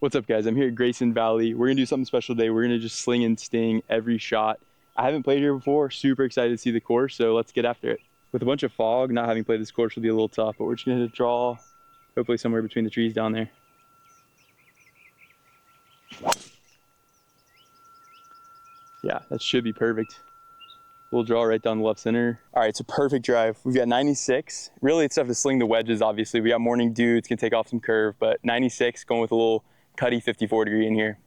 What's up, guys? I'm here at Grayson Valley. We're gonna do something special today. We're gonna just sling and sting every shot. I haven't played here before, super excited to see the course, so let's get after it. With a bunch of fog, not having played this course will be a little tough, but we're just gonna hit a draw, hopefully somewhere between the trees down there. Yeah, that should be perfect. We'll draw right down the left center. All right, it's a perfect drive. We've got 96. Really, it's tough to sling the wedges, obviously. We got morning dew, it's gonna take off some curve, but 96 going with a little cutty 54 degree in here.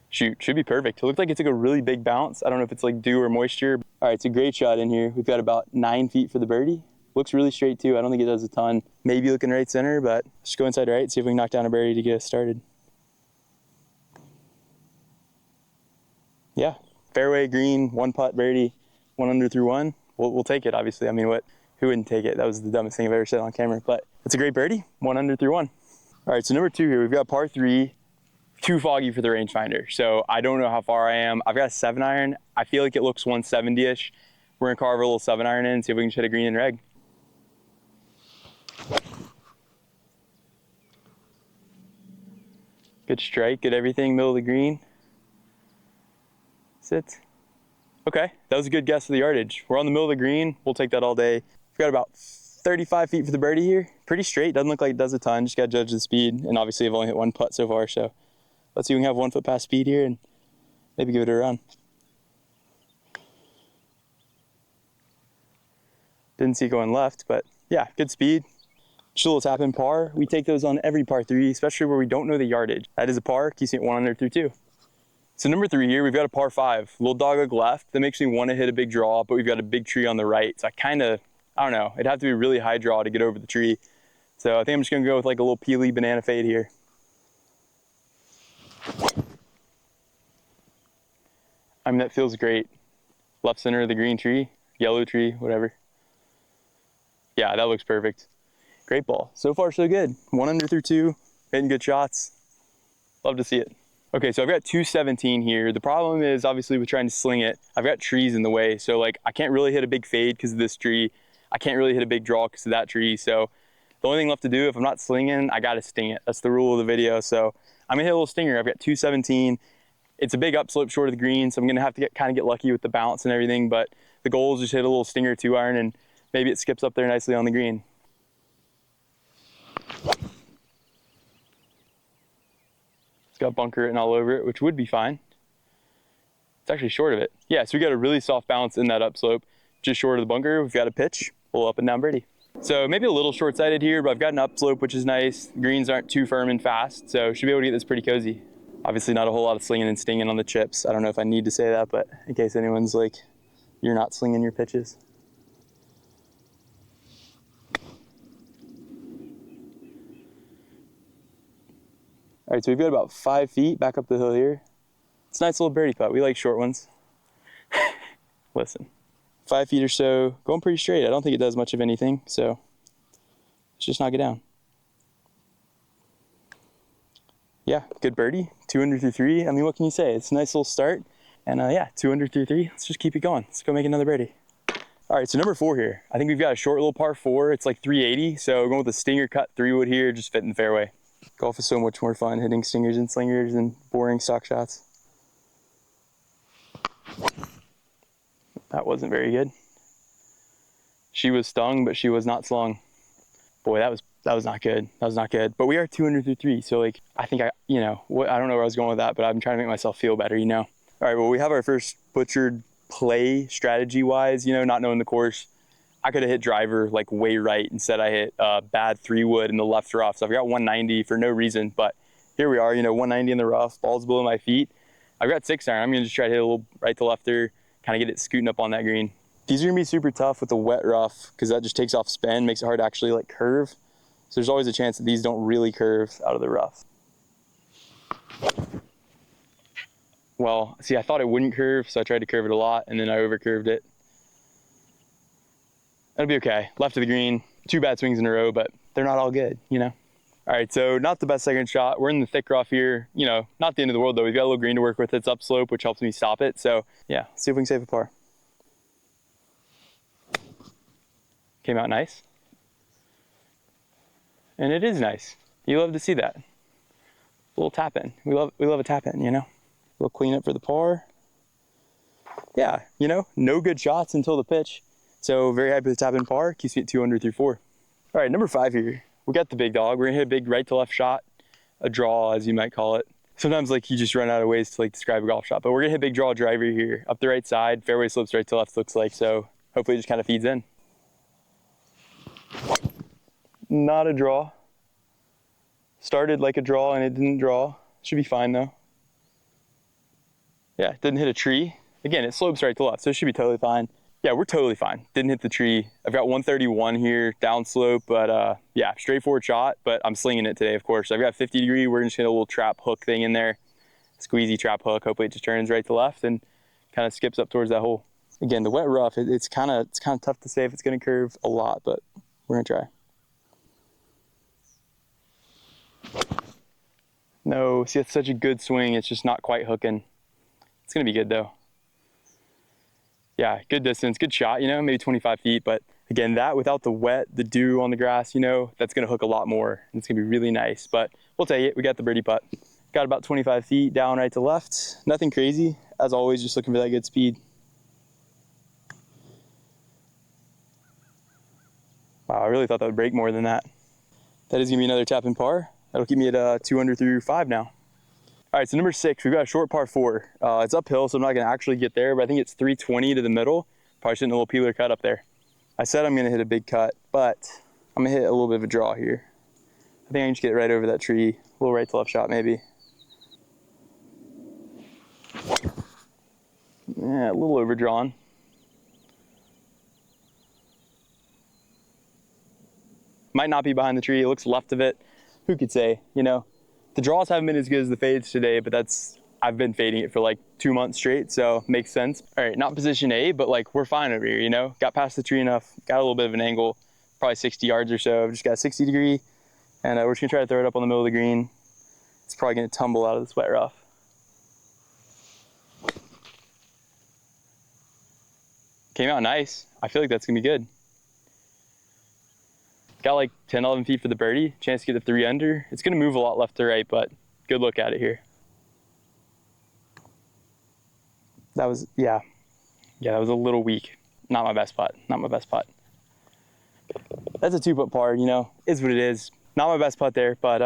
Shoot, should be perfect. It looked like it took a really big bounce. I don't know if it's like dew or moisture. All right, it's a great shot in here. We've got about 9 feet for the birdie. Looks really straight too. I don't think it does a ton. Maybe looking right center, but just go inside right, see if we can knock down a birdie to get us started. Yeah, fairway green, 1 putt birdie, 1 under through 1. We'll take it, obviously. I mean, who wouldn't take it? That was the dumbest thing I've ever said on camera, but it's a great birdie, 1 under through 1. All right, so number 2 here, we've got par 3, too foggy for the rangefinder. So I don't know how far I am. I've got a 7-iron. I feel like it looks 170-ish. We're gonna carve a little 7-iron in, see if we can just hit a green and reg. Good strike, good everything, middle of the green. Sit. Okay, that was a good guess for the yardage. We're on the middle of the green, we'll take that all day. We've got about 35 feet for the birdie here. Pretty straight, doesn't look like it does a ton, just gotta judge the speed. And obviously I've only hit 1 putt so far, so let's see if we can have 1 foot past speed here and maybe give it a run. Didn't see it going left, but yeah, good speed. Just a little tap in par. We take those on every par 3, especially where we don't know the yardage. That is a par, keeps me at 1 under through 2. So number 3 here, we've got a par 5, little dogleg left. That makes me want to hit a big draw, but we've got a big tree on the right. So I don't know, it'd have to be a really high draw to get over the tree. So I think I'm just gonna go with like a little peely banana fade here. I mean, that feels great. Left center of the green tree, yellow tree, whatever. Yeah, that looks perfect. Great ball. So far, so good. 1 under through 2, hitting good shots. Love to see it. Okay, so I've got 217 here. The problem is, obviously, with trying to sling it, I've got trees in the way. So, like, I can't really hit a big fade because of this tree. I can't really hit a big draw because of that tree. So, the only thing left to do, if I'm not slinging, I got to sting it. That's the rule of the video. So, I'm going to hit a little stinger. I've got 217. It's a big upslope short of the green, so I'm going to have to kind of get lucky with the bounce and everything. But the goal is just hit a little stinger 2-iron, and maybe it skips up there nicely on the green. It's got bunker written all over it, which would be fine. It's actually short of it. Yeah, so we got a really soft bounce in that upslope, just short of the bunker. We've got a pitch, a little up and down birdie. So maybe a little short-sighted here, but I've got an upslope, which is nice. The greens aren't too firm and fast, so should be able to get this pretty cozy. Obviously not a whole lot of slinging and stinging on the chips. I don't know if I need to say that, but in case anyone's like, you're not slinging your pitches. All right, so we've got about 5 feet back up the hill here. It's a nice little birdie putt. We like short ones. Listen, 5 feet or so, going pretty straight. I don't think it does much of anything, so let's just knock it down. Yeah, good birdie, 2 under through 3. I mean, what can you say? It's a nice little start. And yeah, 2 under through 3. Let's just keep it going. Let's go make another birdie. All right, so number 4 here. I think we've got a short little par 4. It's like 380, so going with a stinger cut 3-wood here, just fit in the fairway. Golf is so much more fun hitting stingers and slingers than boring stock shots. That wasn't very good. She was stung, but she was not slung. Boy, that was not good. That was not good. But we are 2 under through 3, so like I think I don't know where I was going with that, but I'm trying to make myself feel better, you know. All right, well, we have our first butchered play strategy-wise, you know, not knowing the course. I could have hit driver like way right. Instead, I hit bad 3-wood in the left rough. So I've got 190 for no reason, but here we are, you know, 190 in the rough, balls below my feet. I've got 6-iron. I'm gonna just try to hit a little right to lefter, kind of get it scooting up on that green. These are gonna be super tough with the wet rough because that just takes off spin, makes it hard to actually like curve. So there's always a chance that these don't really curve out of the rough. Well, see, I thought it wouldn't curve, so I tried to curve it a lot, and then I over curved it. That'll be okay. Left of the green, 2 bad swings in a row, but they're not all good, you know? All right, so not the best second shot. We're in the thick rough here. You know, not the end of the world though. We've got a little green to work with. It's upslope, which helps me stop it. So yeah, let's see if we can save a par. Came out nice. And it is nice. You love to see that. A little tap in. We love a tap in, you know? A little cleanup for the par. Yeah, you know, no good shots until the pitch. So very happy with the tap in par. Keeps me at 2 under through 4. All right, number 5 here. We got the big dog. We're gonna hit a big right to left shot, a draw as you might call it. Sometimes like you just run out of ways to like describe a golf shot, but we're gonna hit a big draw driver here. Up the right side, fairway slopes right to left looks like, so hopefully it just kind of feeds in. Not a draw. Started like a draw and it didn't draw. Should be fine though. Yeah, didn't hit a tree. Again, it slopes right to left, so it should be totally fine. Yeah, we're totally fine. Didn't hit the tree. I've got 131 here, down slope, but yeah, straightforward shot, but I'm slinging it today, of course. I've got 50 degree. We're just gonna hit a little trap hook thing in there. Squeezy trap hook. Hopefully it just turns right to left and kind of skips up towards that hole. Again, the wet rough, it's kind of tough to say if it's gonna curve a lot, but we're gonna try. No, see, it's such a good swing. It's just not quite hooking. It's gonna be good though. Yeah, good distance, good shot, you know, maybe 25 feet. But again, that without the wet, the dew on the grass, you know, that's gonna hook a lot more. And it's gonna be really nice, but we'll take it. We got the birdie putt. Got about 25 feet down right to left. Nothing crazy. As always, just looking for that good speed. Wow, I really thought that would break more than that. That is gonna be another tap in par. That'll keep me at 2 under through 5 now. All right, so number 6, we've got a short par 4. It's uphill, so I'm not gonna actually get there, but I think it's 320 to the middle. Probably shouldn't a little peeler cut up there. I said I'm gonna hit a big cut, but I'm gonna hit a little bit of a draw here. I think I can just get right over that tree. A little right to left shot maybe. Yeah, a little overdrawn. Might not be behind the tree, it looks left of it. Who could say, you know? The draws haven't been as good as the fades today, but I've been fading it for like 2 months straight, so makes sense. All right, not position A, but like we're fine over here, you know? Got past the tree enough, got a little bit of an angle, probably 60 yards or so. I've just got a 60 degree, and we're just gonna try to throw it up on the middle of the green. It's probably gonna tumble out of this wet rough. Came out nice. I feel like that's gonna be good. Got like 10, 11 feet for the birdie, chance to get the 3 under. It's gonna move a lot left to right, but good look at it here. That was, yeah, that was a little weak. Not my best putt, not my best putt. That's a 2-putt par, you know, is what it is. Not my best putt there, but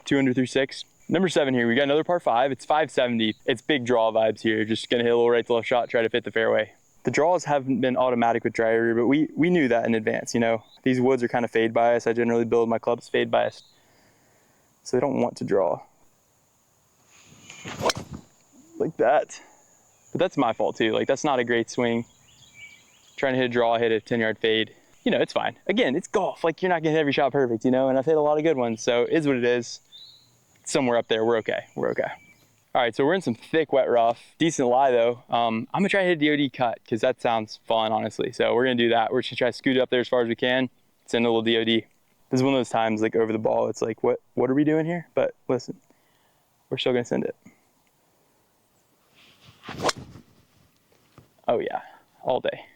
2 under through 6. Number 7 here, we got another par 5. It's 570. It's big draw vibes here. Just gonna hit a little right to left shot, try to fit the fairway. The draws haven't been automatic with driver, but we knew that in advance, you know. These woods are kind of fade biased. I generally build my clubs fade biased, so they don't want to draw. Like that. But that's my fault too. Like, that's not a great swing. Trying to hit a draw, hit a 10-yard fade. You know, it's fine. Again, it's golf. Like, you're not gonna hit every shot perfect, you know, and I've hit a lot of good ones, so it is what it is. Somewhere up there, we're okay, we're okay. All right, so we're in some thick wet rough. Decent lie though. I'm gonna try to hit a DOD cut because that sounds fun, honestly. So we're gonna do that. We're just gonna try to scoot it up there as far as we can. Send a little DOD. This is one of those times, like over the ball, it's like, what are we doing here? But listen, we're still gonna send it. Oh yeah, all day.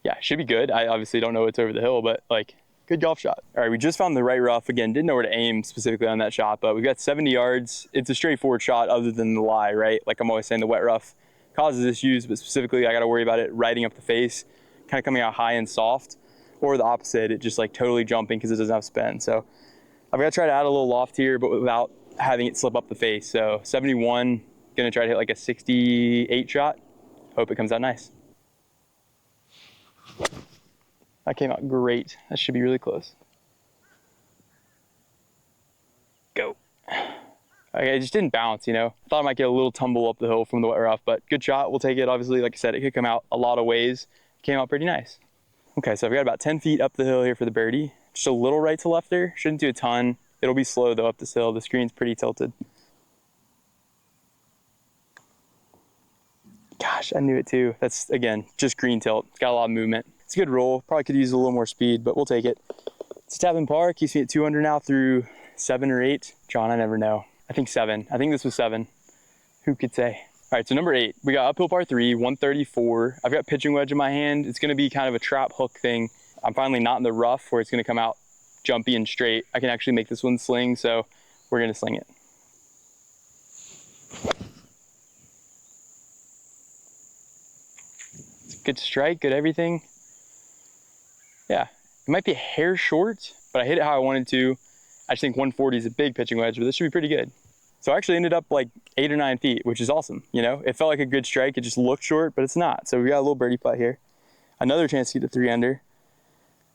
Yeah, should be good. I obviously don't know what's over the hill, but like, good golf shot. All right, we just found the right rough. Again, didn't know where to aim specifically on that shot, but we've got 70 yards. It's a straightforward shot other than the lie, right? Like I'm always saying, the wet rough causes issues, but specifically I gotta worry about it riding up the face, kind of coming out high and soft, or the opposite, it just like totally jumping because it doesn't have spin. So I've got to try to add a little loft here, but without having it slip up the face. So 71, gonna try to hit like a 68 shot. Hope it comes out nice. That came out great. That should be really close. Go. Okay, it just didn't bounce, you know. Thought I might get a little tumble up the hill from the wet rough, but good shot. We'll take it. Obviously, like I said, it could come out a lot of ways. Came out pretty nice. Okay, so I've got about 10 feet up the hill here for the birdie. Just a little right to left there. Shouldn't do a ton. It'll be slow though up this hill. The screen's pretty tilted. Gosh, I knew it too. That's, again, just green tilt. It's got a lot of movement. It's a good roll. Probably could use a little more speed, but we'll take it. It's a tap in par. Keeps me at 2 under now through 7 or 8. John, I never know. I think 7. I think this was 7. Who could say? All right, so number 8, we got uphill par 3, 134. I've got pitching wedge in my hand. It's gonna be kind of a trap hook thing. I'm finally not in the rough where it's gonna come out jumpy and straight. I can actually make this one sling, so we're gonna sling it. It's a good strike, good everything. Yeah, it might be a hair short, but I hit it how I wanted to. I just think 140 is a big pitching wedge, but this should be pretty good. So I actually ended up like 8 or 9 feet, which is awesome. You know, it felt like a good strike. It just looked short, but it's not. So we got a little birdie putt here. Another chance to get to 3 under.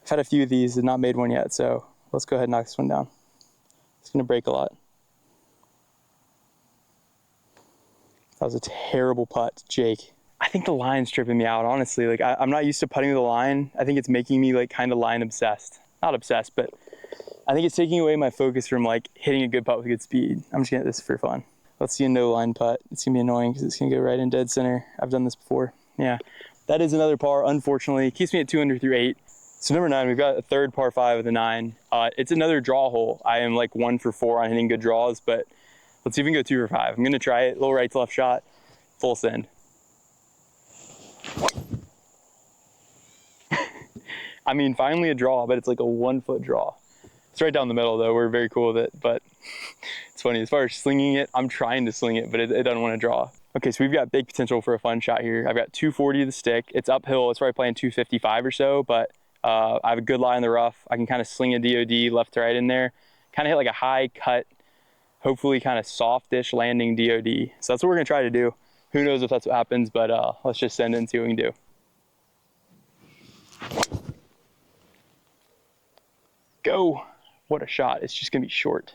I've had a few of these and not made one yet, so let's go ahead and knock this one down. It's gonna break a lot. That was a terrible putt, Jake. I think the line's tripping me out, honestly. Like I'm not used to putting with the line. I think it's making me like kind of line obsessed. Not obsessed, but I think it's taking away my focus from like hitting a good putt with good speed. I'm just gonna hit this for fun. Let's see a no line putt. It's gonna be annoying because it's gonna go right in dead center. I've done this before. Yeah, that is another par, unfortunately. It keeps me at 2 under through 8. So number 9, we've got a third par 5 with a 9. It's another draw hole. I am like 1 for 4 on hitting good draws, but let's even go 2 for 5. I'm gonna try it, little right to left shot, full send. I mean, finally a draw, but it's like a 1 foot draw. It's right down the middle though. We're very cool with it, but it's funny. As far as slinging it, I'm trying to sling it, but it doesn't want to draw. Okay, so we've got big potential for a fun shot here. I've got 240 to the stick. It's uphill. It's probably playing 255 or so, but I have a good lie in the rough. I can kind of sling a DOD left to right in there. Kind of hit like a high cut, hopefully kind of softish landing DOD. So that's what we're gonna try to do. Who knows if that's what happens, but let's just send it and see what we can do. Go. What a shot. It's just gonna be short.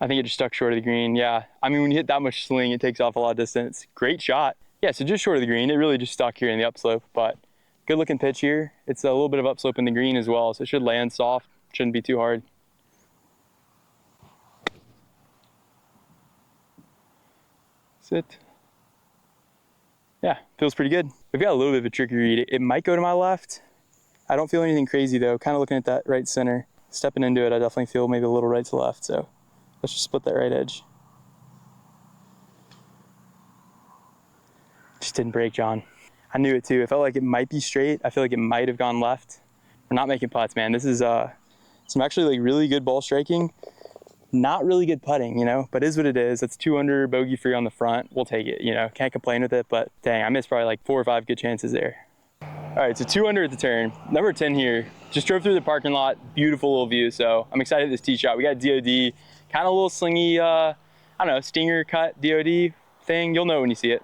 I think it just stuck short of the green. Yeah, I mean, when you hit that much sling, it takes off a lot of distance. Great shot. Yeah, so just short of the green. It really just stuck here in the upslope, but good looking pitch here. It's a little bit of upslope in the green as well, so it should land soft. Shouldn't be too hard. Sit. Yeah, feels pretty good. We've got a little bit of a tricky read. It might go to my left. I don't feel anything crazy though. Kind of looking at that right center. Stepping into it, I definitely feel maybe a little right to left, so let's just split that right edge. Just didn't break, John. I knew it too. It felt like it might be straight. I feel like it might have gone left. We're not making putts, man. This is some actually like really good ball striking. Not really good putting, you know, but is what it is. It's 2 under, bogey free on the front. We'll take it, you know. Can't complain with it, but dang, I missed probably like 4 or 5 good chances there. All right, so 2 under at the turn. Number 10 here. Just drove through the parking lot. Beautiful little view, so I'm excited at this tee shot. We got DOD, kind of a little slingy, I don't know, stinger cut DOD thing. You'll know when you see it.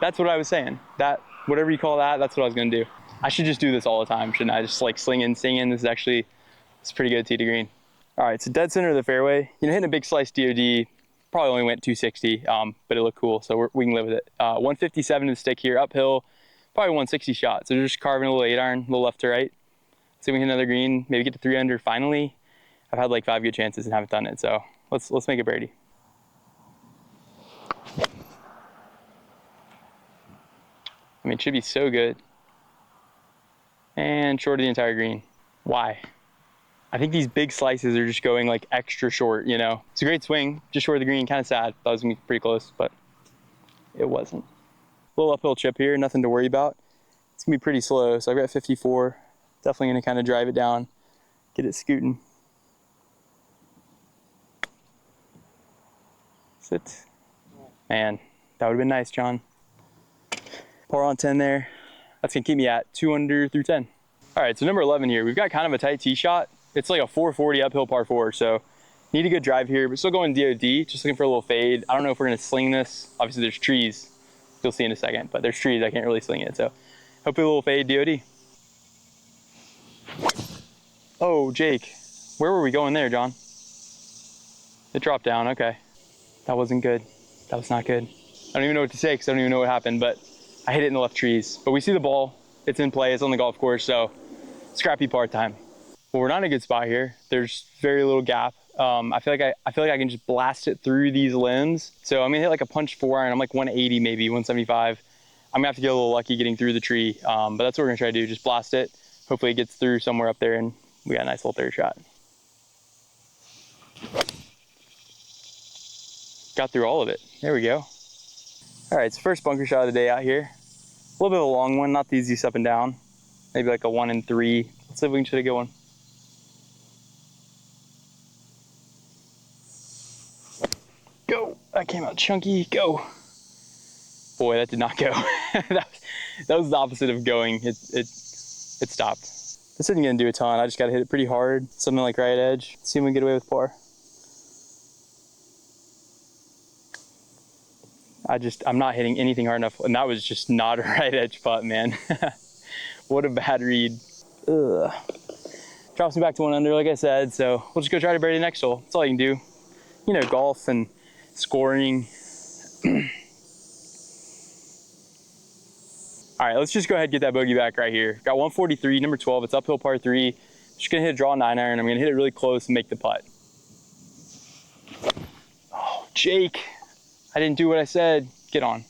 That's what I was saying. That, whatever you call that, that's what I was gonna do. I should just do this all the time, shouldn't I? Just like slinging, stinging. This is actually, it's pretty good tee to green. All right, so dead center of the fairway. You know, hitting a big slice DOD, probably only went 260, but it looked cool, so we can live with it. 157 to the stick here, uphill, probably 160 shot. So just carving a little 8-iron, a little left to right. See if we can hit another green, maybe get to 3 under finally. I've had like 5 good chances and haven't done it, so let's make it birdie. I mean, it should be so good. And short of the entire green. Why? I think these big slices are just going like extra short, you know? It's a great swing, just short of the green, kind of sad. Thought it was gonna be pretty close, but it wasn't. Little uphill chip here, nothing to worry about. It's gonna be pretty slow, so I've got 54. Definitely gonna kind of drive it down, get it scooting. Sit. Man, that would've been nice, John. Par on 10 there. That's gonna keep me at 2 under through 10. All right, so number 11 here. We've got kind of a tight tee shot. It's like a 440 uphill par 4, so need a good drive here, but still going DOD, just looking for a little fade. I don't know if we're gonna sling this. Obviously there's trees, you'll see in a second, but there's trees, I can't really sling it, so hopefully a little fade DOD. Oh, Jake, where were we going there, John? It dropped down, okay. That wasn't good, that was not good. I don't even know what to say because I don't even know what happened, but I hit it in the left trees. But we see the ball, it's in play, it's on the golf course, so scrappy par time. Well, we're not in a good spot here. There's very little gap. I feel like I can just blast it through these limbs. So I'm gonna hit like a punch 4-iron. I'm like 180 maybe, 175. I'm gonna have to get a little lucky getting through the tree, but that's what we're gonna try to do. Just blast it. Hopefully it gets through somewhere up there, and we got a nice little third shot. Got through all of it. There we go. All right, so first bunker shot of the day out here. A little bit of a long one, not the easiest up and down. Maybe like a 1 in 3. Let's see if we can shoot a good one. Go. That came out chunky. Go. Boy, that did not go. that was the opposite of going. It stopped. This isn't gonna do a ton. I just gotta hit it pretty hard. Something like right edge. See if we can get away with par. I'm not hitting anything hard enough. And that was just not a right edge putt, man. What a bad read. Ugh. Drops me back to 1 under, like I said. So we'll just go try to birdie the next hole. That's all you can do. You know, golf and scoring. All right, let's just go ahead and get that bogey back right here. Got 143, number 12. It's uphill par 3. Just gonna hit a draw 9 iron. I'm gonna hit it really close and make the putt. Oh, Jake. I didn't do what I said. Get on.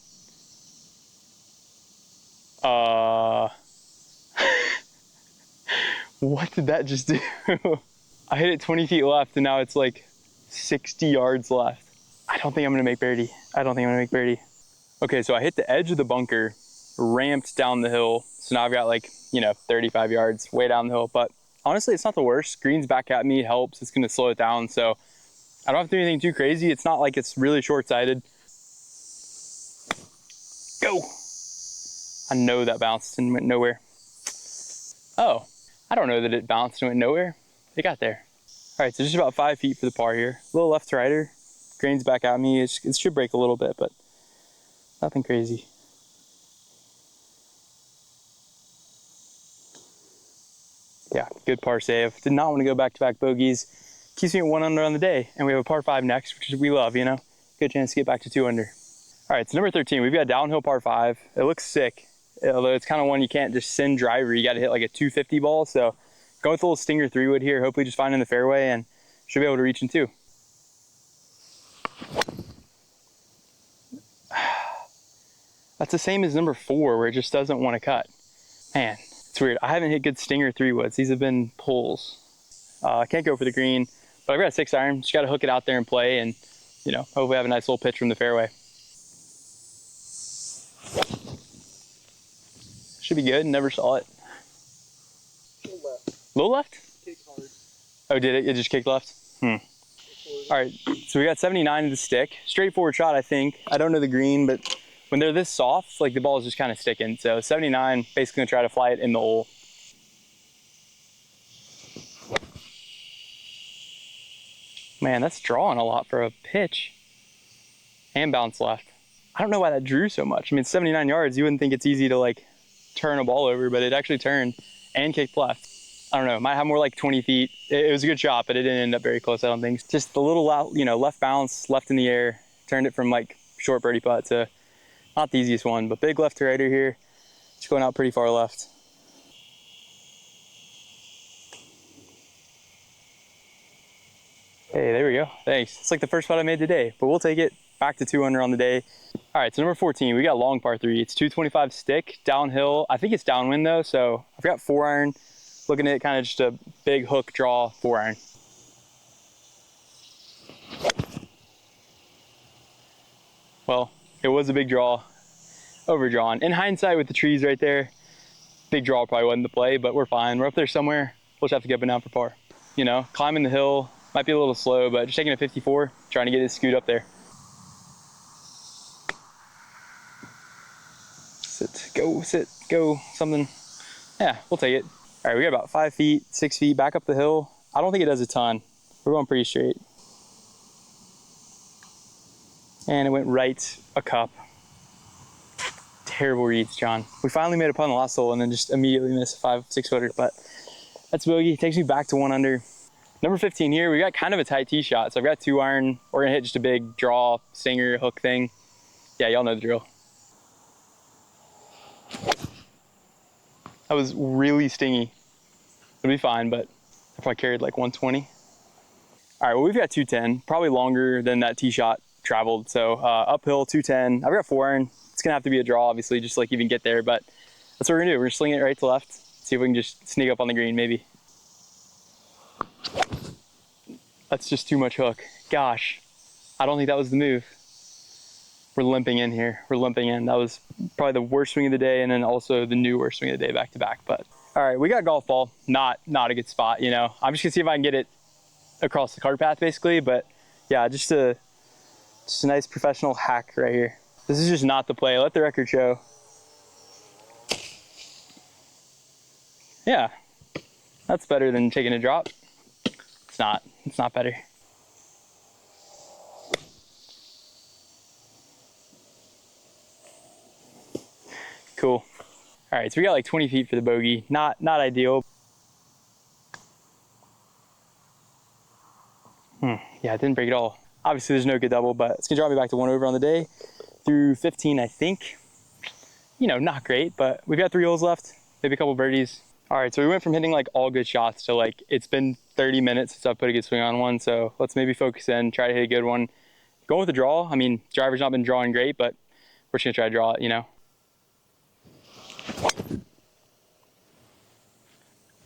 What did that just do? I hit it 20 feet left and now it's like 60 yards left. I don't think I'm gonna make birdie. Okay, so I hit the edge of the bunker, ramped down the hill. So now I've got like, 35 yards way down the hill. But honestly, it's not the worst. Green's back at me, helps. It's gonna slow it down. So I don't have to do anything too crazy. It's not like it's really short-sighted. Go. I know that bounced and went nowhere. Oh, I don't know that it bounced and went nowhere. It got there. All right, so just about 5 feet for the par here. A little left to righter. Grain's back at me. It should break a little bit, but nothing crazy. Yeah, good par save. Did not want to go back-to-back bogeys. Keeps me at 1 under on the day, and we have a par 5 next, which we love, Good chance to get back to 2 under. All right, so number 13, we've got a downhill par 5. It looks sick, although it's kind of one you can't just send driver. You got to hit like a 250 ball. So go with a little Stinger 3-wood here, hopefully just find in the fairway and should be able to reach in 2. That's the same as number 4 where it just doesn't want to cut. Man, it's weird. I haven't hit good Stinger 3-woods. These have been pulls. I can't go for the green, but I've got a 6 iron. Just got to hook it out there and play and, hopefully have a nice little pitch from the fairway. Should be good. Never saw it. Low left? Kicked hard. Oh, did it? It just kicked left? All right, so we got 79 to the stick. Straightforward shot, I think. I don't know the green, but when they're this soft, like the ball is just kind of sticking. So 79, basically gonna try to fly it in the hole. Man, that's drawing a lot for a pitch. And bounce left. I don't know why that drew so much. I mean, 79 yards, you wouldn't think it's easy to like turn a ball over, but it actually turned and kicked left. I don't know, might have more like 20 feet. It was a good shot, but it didn't end up very close, I don't think. Just a little, left bounce, left in the air, turned it from like short birdie putt to not the easiest one, but big left to righter here. Just going out pretty far left. Hey, there we go. Thanks. It's like the first putt I made today, but we'll take it. Back to 2 under on the day. All right, so number 14, we got long par 3. It's 225 stick, downhill. I think it's downwind though, so I've got 4 iron. Looking at it kind of just a big hook draw 4 iron. Well, it was a big draw, overdrawn. In hindsight with the trees right there, big draw probably wasn't the play, but we're fine. We're up there somewhere. We'll just have to get up and down for par. Climbing the hill, might be a little slow, but just taking a 54, trying to get it scoot up there. Sit, go, something. Yeah, we'll take it. All right, we got about 5 feet, 6 feet back up the hill. I don't think it does a ton. We're going pretty straight. And it went right a cup. Terrible reads, John. We finally made a putt on the last hole and then just immediately missed a 5-6 footer, but that's bogey. Takes me back to 1 under. Number 15 here, we got kind of a tight tee shot. So I've got 2 iron. We're gonna hit just a big draw, stinger, hook thing. Yeah, y'all know the drill. That was really stingy. It'll be fine, but I probably carried like 120. All right, well, we've got 210, probably longer than that tee shot traveled. So uphill, 210. I've got 4 iron. It's gonna have to be a draw, obviously, just like even get there, but that's what we're gonna do. We're gonna sling it right to left, see if we can just sneak up on the green, maybe. That's just too much hook. Gosh, I don't think that was the move. We're limping in here. We're limping in. That was probably the worst swing of the day, and then also the new worst swing of the day back to back. But all right, we got golf ball. Not a good spot, you know. I'm just gonna see if I can get it across the cart path basically. But yeah, just a nice professional hack right here. This is just not the play. Let the record show. Yeah, that's better than taking a drop. It's not. It's not better. Cool. All right, so we got like 20 feet for the bogey. Not ideal. Yeah, it didn't break at all. Obviously, there's no good double, but it's gonna drop me back to 1 over on the day through 15, I think. You know, not great, but we've got 3 holes left, maybe a couple birdies. All right, so we went from hitting like all good shots to like, it's been 30 minutes since I've put a good swing on one, so let's maybe focus in, try to hit a good one. Going with the draw, I mean, driver's not been drawing great, but we're just gonna try to draw it, you know?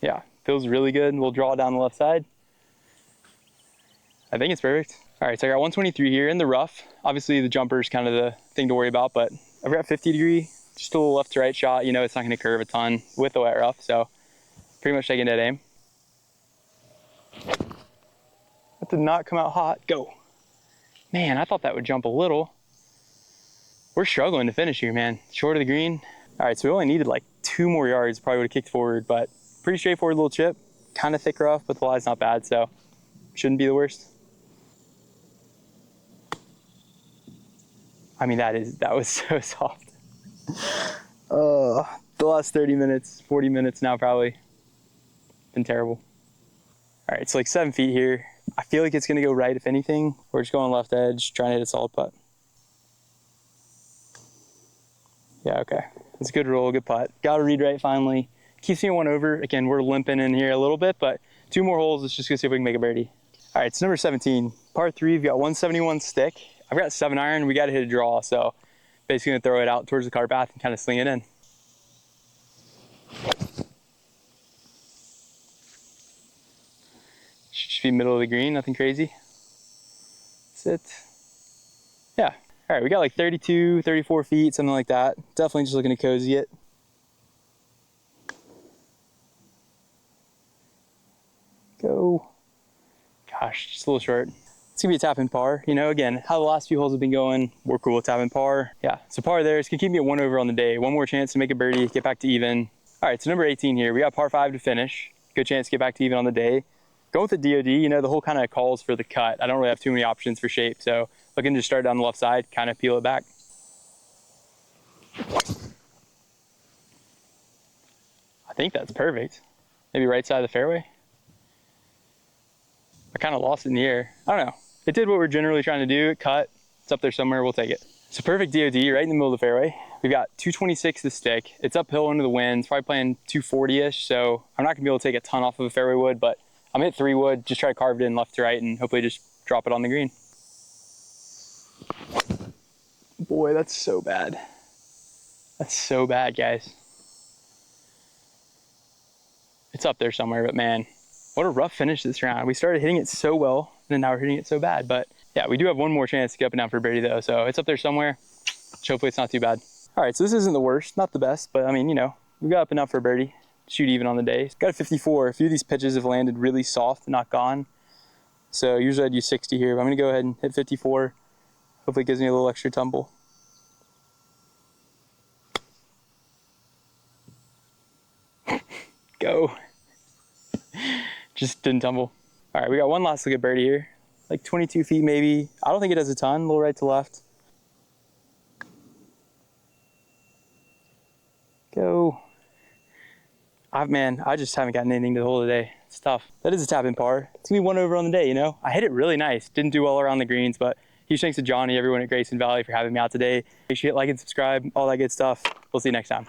Yeah, feels really good. We'll draw down the left side. I think it's perfect. All right, so I got 123 here in the rough. Obviously the jumper is kind of the thing to worry about, but I've got 50 degree, just a little left to right shot. You know, it's not gonna curve a ton with the wet rough, so pretty much taking dead aim. That did not come out hot. Go. Man, I thought that would jump a little. We're struggling to finish here, man. Short of the green. All right, so we only needed like 2 more yards, probably would have kicked forward, but pretty straightforward little chip. Kind of thick rough, but the lie's not bad, so shouldn't be the worst. I mean, that was so soft. The last 30 minutes, 40 minutes now probably. Been terrible. All right, it's like 7 feet here. I feel like it's gonna go right if anything. We're just going left edge, trying to hit a solid putt. Yeah, okay. It's a good roll, good putt. Got to read right finally. Keeps me 1 over. Again, we're limping in here a little bit, but 2 more holes. Let's just go see if we can make a birdie. All right, it's number 17. Par 3, we've got 171 stick. I've got 7 iron. We got to hit a draw, so basically gonna throw it out towards the cart path and kind of sling it in. Should just be middle of the green, nothing crazy. Sit. Yeah. All right, we got like 32, 34 feet, something like that. Definitely just looking to cozy it. Go. Gosh, just a little short. It's gonna be a tap in par. You know, again, how the last few holes have been going, we're cool with tap in par. Yeah, so par there. It's gonna keep me at 1 over on the day. 1 more chance to make a birdie, get back to even. All right, so number 18 here. We got par 5 to finish. Good chance to get back to even on the day. Going with the DOD, you know, the whole kind of calls for the cut. I don't really have too many options for shape, so looking to just start down the left side, kind of peel it back. I think that's perfect. Maybe right side of the fairway. I kind of lost it in the air. I don't know. It did what we're generally trying to do. It cut. It's up there somewhere. We'll take it. It's a perfect DOD right in the middle of the fairway. We've got 226 to stick. It's uphill into the wind. It's probably playing 240-ish, so I'm not going to be able to take a ton off of a fairway wood, but I'm at 3 wood. Just try to carve it in left to right and hopefully just drop it on the green. Boy, that's so bad. That's so bad, guys. It's up there somewhere, but man, what a rough finish this round. We started hitting it so well, and then now we're hitting it so bad. But yeah, we do have 1 more chance to get up and down for a birdie though, so it's up there somewhere. Hopefully it's not too bad. All right, so this isn't the worst, not the best, but I mean, you know, we got up and down for a birdie. Shoot even on the day. Got a 54. A few of these pitches have landed really soft, not gone. So usually I'd use 60 here, but I'm gonna go ahead and hit 54. Hopefully it gives me a little extra tumble. Go. Just didn't tumble. All right, we got 1 last look at birdie here. Like 22 feet maybe. I don't think it does a ton, a little right to left. Go. Man, I just haven't gotten anything to the hole today. It's tough. That is a tap in par. It's gonna be 1 over on the day, you know? I hit it really nice. Didn't do well around the greens, but huge thanks to Johnny, everyone at Grayson Valley for having me out today. Make sure you hit like and subscribe, all that good stuff. We'll see you next time.